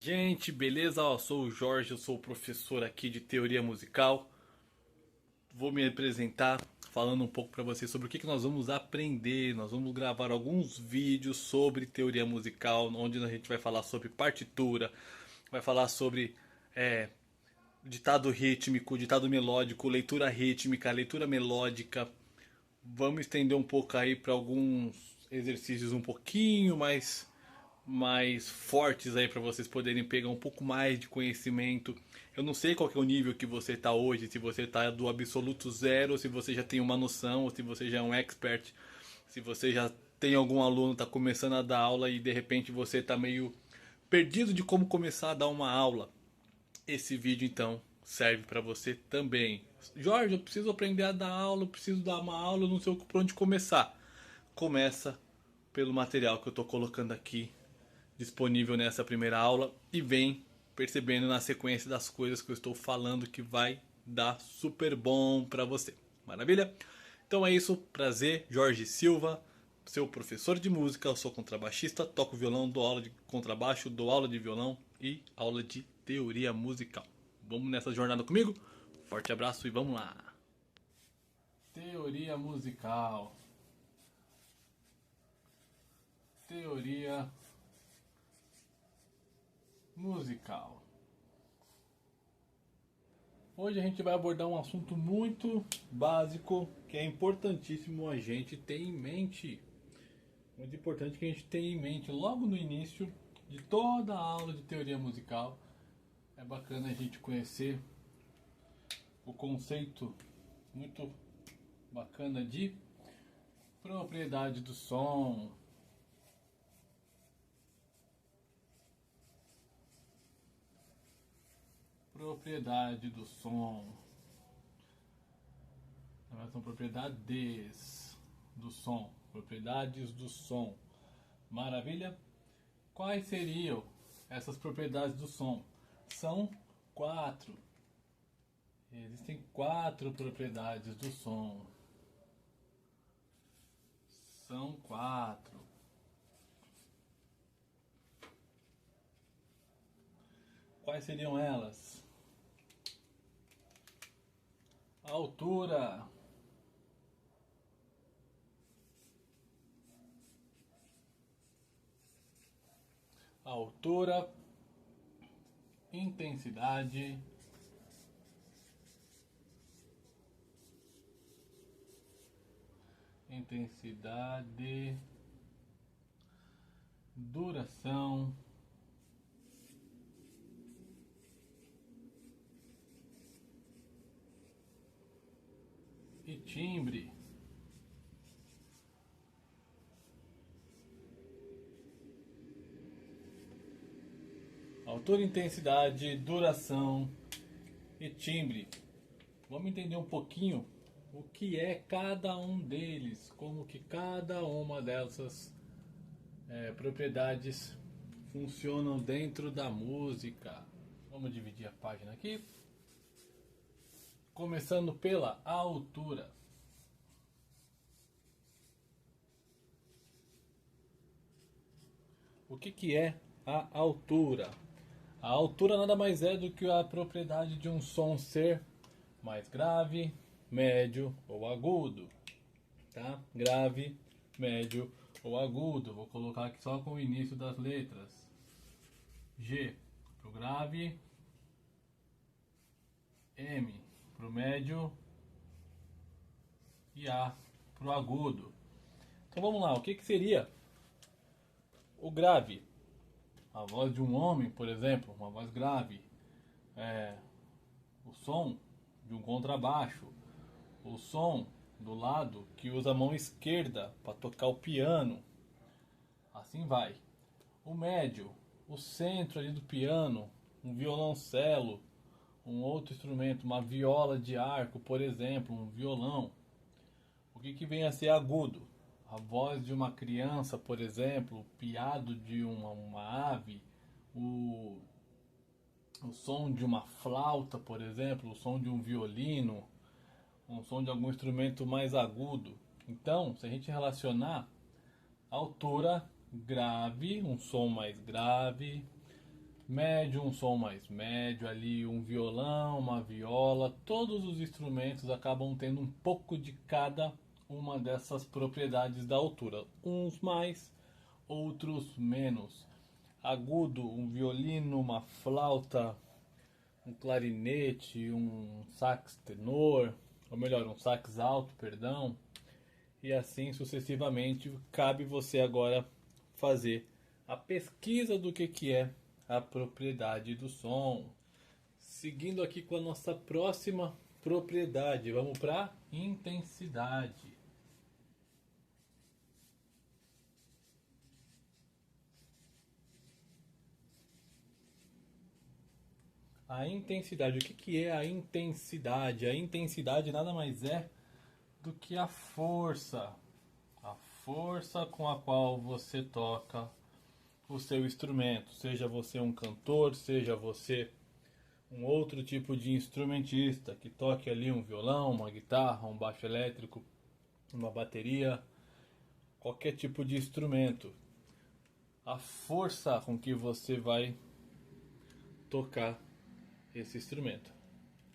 Gente, beleza? Ó, sou o Jorge, eu sou o professor aqui de teoria musical. Vou me apresentar falando um pouco para vocês sobre o que nós vamos aprender. Nós vamos gravar alguns vídeos sobre teoria musical, onde a gente vai falar sobre partitura, vai falar sobre é, ditado rítmico, ditado melódico, leitura rítmica, leitura melódica. Vamos estender um pouco aí para alguns exercícios um pouquinho mais fortes aí para vocês poderem pegar um pouco mais de conhecimento. Eu não sei qual que é o nível que você está hoje, se você está do absoluto zero, se você já tem uma noção, ou se você já é um expert, se você já tem algum aluno está começando a dar aula e de repente você está meio perdido de como começar a dar uma aula. Esse vídeo então serve para você também. Jorge, eu preciso aprender a dar aula, eu preciso dar uma aula, eu não sei por onde começar. Começa pelo material que eu estou colocando aqui disponível nessa primeira aula e vem percebendo na sequência das coisas que eu estou falando que vai dar super bom para você. Maravilha? Então é isso, prazer, Jorge Silva, seu professor de música, eu sou contrabaixista, toco violão, dou aula de contrabaixo, dou aula de violão e aula de teoria musical. Vamos nessa jornada comigo? Forte abraço e vamos lá! Teoria musical. Teoria musical. Hoje a gente vai abordar um assunto muito básico que é importantíssimo a gente ter em mente. Muito importante que a gente tenha em mente logo no início de toda a aula de teoria musical. É bacana a gente conhecer o conceito muito bacana de propriedade do som. Propriedade do som. São propriedades do som. Propriedades do som. Maravilha? Quais seriam essas propriedades do som? São quatro. Existem quatro propriedades do som. São quatro. Quais seriam elas? Altura. Altura. Intensidade. Intensidade. Duração. E timbre. Altura, intensidade, duração e timbre. Vamos entender um pouquinho o que é cada um deles, como que cada uma dessas propriedades funcionam dentro da música. Vamos dividir a página aqui. Começando pela altura. O que é a altura? A altura nada mais é do que a propriedade de um som ser mais grave, médio ou agudo. Tá? Grave, médio ou agudo. Vou colocar aqui só com o início das letras. G para o grave, M para o médio e A para o agudo. Então vamos lá, o que seria o grave? A voz de um homem, por exemplo, uma voz grave. O som de um contrabaixo. O som do lado que usa a mão esquerda para tocar o piano. Assim vai. O médio, o centro ali do piano, um violoncelo, um outro instrumento, uma viola de arco, por exemplo, um violão. O que vem a ser agudo? A voz de uma criança, por exemplo, o piado de uma ave, o som de uma flauta, por exemplo, o som de um violino, um som de algum instrumento mais agudo. Então, se a gente relacionar altura, grave, um som mais grave, médio, um som mais médio ali, um violão, uma viola. Todos os instrumentos acabam tendo um pouco de cada uma dessas propriedades da altura. Uns mais, outros menos. Agudo, um violino, uma flauta, um clarinete, um sax tenor, ou melhor, um sax alto, perdão, e assim sucessivamente. Cabe você agora fazer a pesquisa do que é a propriedade do som. Seguindo aqui com a nossa próxima propriedade, vamos para intensidade. A intensidade, o que é a intensidade? A intensidade nada mais é do que a força com a qual você toca o seu instrumento, seja você um cantor, seja você um outro tipo de instrumentista que toque ali um violão, uma guitarra, um baixo elétrico, uma bateria, qualquer tipo de instrumento. A força com que você vai tocar esse instrumento,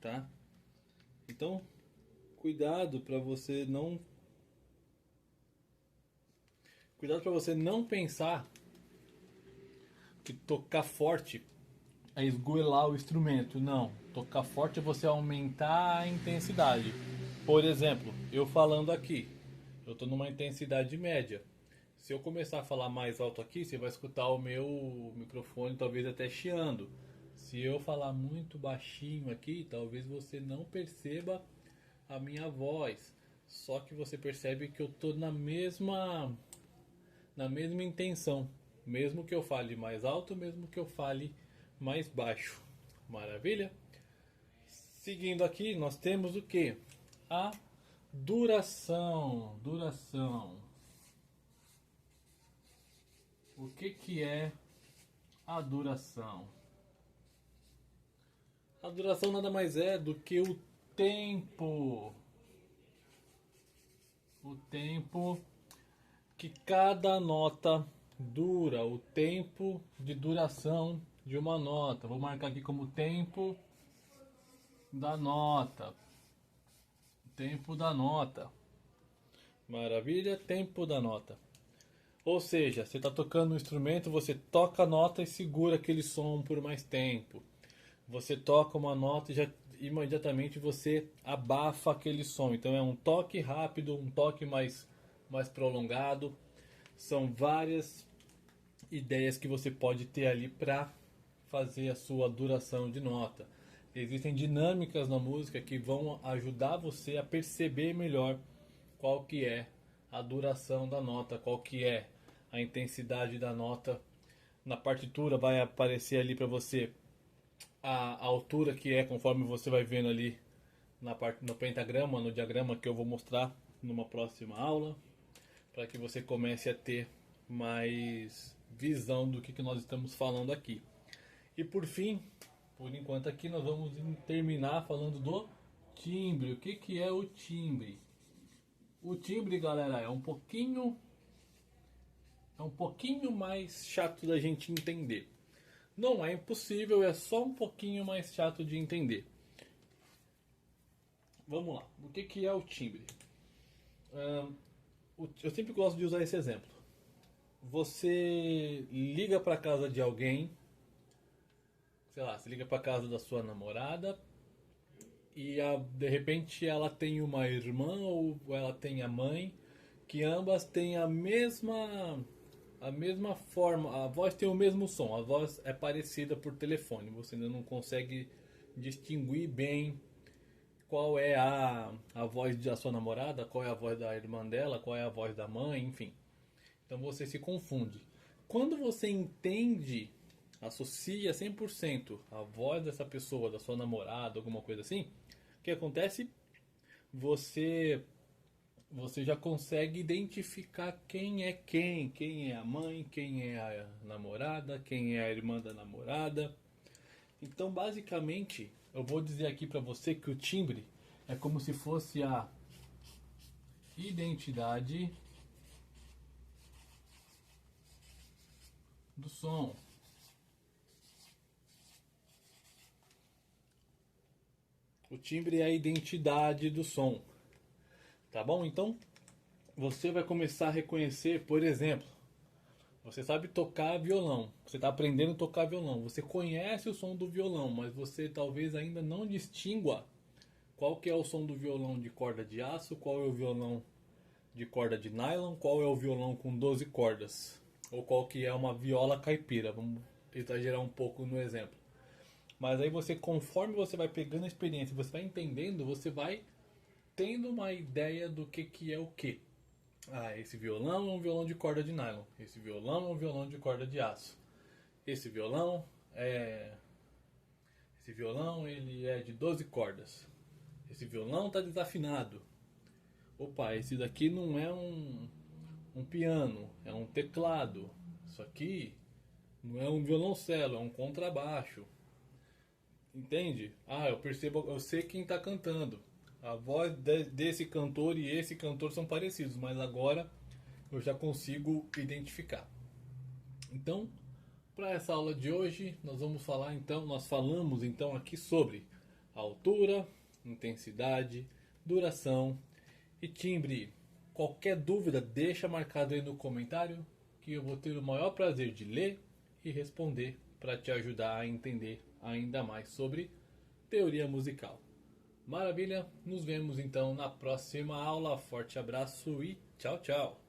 tá? Então, cuidado para você não pensar que tocar forte é esgoelar o instrumento. Não, tocar forte é você aumentar a intensidade. Por exemplo, eu falando aqui, eu estou numa intensidade média. Se eu começar a falar mais alto aqui, você vai escutar o meu microfone talvez até chiando. Se eu falar muito baixinho aqui, talvez você não perceba a minha voz. Só que você percebe que eu estou na mesma intenção. Mesmo que eu fale mais alto, mesmo que eu fale mais baixo. Maravilha? Seguindo aqui, nós temos o que? A duração. Duração. O que é a duração? A duração nada mais é do que o tempo. O tempo que cada nota dura, o tempo de duração de uma nota. Vou marcar aqui como tempo da nota. Tempo da nota. Maravilha, tempo da nota. Ou seja, você está tocando um instrumento, você toca a nota e segura aquele som por mais tempo. Você toca uma nota e já imediatamente você abafa aquele som. Então é um toque rápido, um toque mais prolongado. São várias ideias que você pode ter ali para fazer a sua duração de nota. Existem dinâmicas na música que vão ajudar você a perceber melhor qual que é a duração da nota, qual que é a intensidade da nota. Na partitura vai aparecer ali para você a altura que é conforme você vai vendo ali no pentagrama, no diagrama que eu vou mostrar numa próxima aula, para que você comece a ter mais visão do que nós estamos falando aqui. E por fim, por enquanto aqui nós vamos terminar falando do timbre. O que é o timbre? O timbre, galera, é um pouquinho mais chato da gente entender. Não é impossível, é só um pouquinho mais chato de entender. Vamos lá. O que é o timbre? Eu sempre gosto de usar esse exemplo. Você liga para casa de alguém, sei lá, você liga para casa da sua namorada e de repente ela tem uma irmã ou ela tem a mãe que ambas têm a mesma forma, a voz tem o mesmo som, a voz é parecida por telefone, você ainda não consegue distinguir bem qual é a voz da sua namorada, qual é a voz da irmã dela, qual é a voz da mãe, enfim. Então você se confunde. Quando você entende, associa 100% a voz dessa pessoa, da sua namorada, alguma coisa assim, o que acontece? Você já consegue identificar quem é a mãe, quem é a namorada, quem é a irmã da namorada. Então, basicamente, eu vou dizer aqui para você que o timbre é como se fosse a identidade do som. O timbre é a identidade do som. Tá bom? Então, você vai começar a reconhecer, por exemplo, você sabe tocar violão, você está aprendendo a tocar violão, você conhece o som do violão, mas você talvez ainda não distingua qual que é o som do violão de corda de aço, qual é o violão de corda de nylon, qual é o violão com 12 cordas, ou qual que é uma viola caipira. Vamos exagerar um pouco no exemplo. Mas aí você, conforme você vai pegando a experiência, você vai entendendo, você vai tendo uma ideia do que é o que. Ah, esse violão é um violão de corda de nylon. Esse violão é um violão de corda de aço. Esse violão é... Esse violão ele é de 12 cordas. Esse violão está desafinado. Opa, esse daqui não é um piano, é um teclado. Isso aqui não é um violoncelo, é um contrabaixo. Entende? Ah, eu percebo, eu sei quem está cantando. A voz desse cantor e esse cantor são parecidos, mas agora eu já consigo identificar. Então, para essa aula de hoje, nós falamos então aqui sobre altura, intensidade, duração e timbre. Qualquer dúvida, deixa marcado aí no comentário que eu vou ter o maior prazer de ler e responder para te ajudar a entender ainda mais sobre teoria musical. Maravilha, nos vemos então na próxima aula. Forte abraço e tchau, tchau!